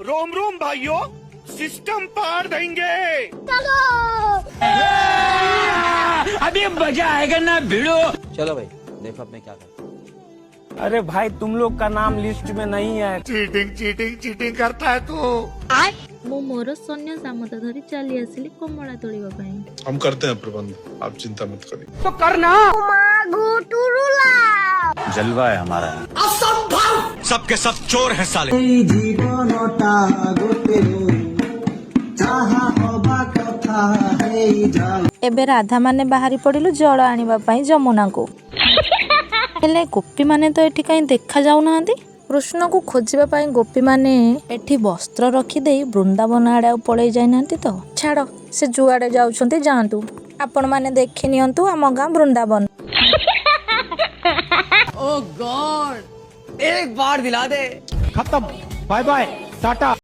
रोम रोम भाइयों, सिस्टम पार देंगे। अभी मजा आएगा ना भिड़ो। चलो भाई देखो अब मैं क्या करता हूँ। अरे भाई तुम लोग का नाम लिस्ट में नहीं है। चीटिंग चीटिंग चीटिंग करता है तू। ମୁଁ ମୋର ସୈନ୍ୟ ସାମନ୍ତ ଧରି ଚାଲି ଆସିଲି କମଳା ତୋଳିବା ପାଇଁ। हम करते हैं प्रबंध, आप चिंता मत करिए। तो करना। जलवा है हमारा। सबके सब चोर है साले। ଏବେ ରାଧା ମାନେ ବାହାରି ପଡିଲୁ ଜଳ ଆଣିବା ପାଇଁ ଯମୁନାକୁ। ହେଲେ ଗୋପୀ ମାନେ ତ ଏଠି କାହିଁ ଦେଖା ଯାଉନାହାନ୍ତି। କୃଷ୍ଣକୁ ଖୋଜିବା ପାଇଁ ଗୋପୀ ମାନେ ଏଠି ବସ୍ତ୍ର ରଖିଦେଇ ବୃନ୍ଦାବନ ଆଡେ ଆଉ ପଳେଇ ଯାଇନାହାନ୍ତି ତ। ଛାଡ ସେ ଯୁଆଡେ ଯାଉଛନ୍ତି ଯାଆନ୍ତୁ, ଆପଣ ମାନେ ଦେଖି ନିଅନ୍ତୁ ଆମ ଗାଁ ବୃନ୍ଦାବନ। ओह गॉड, एक बार दिला दे। खत्म, बाय बाय, टाटा।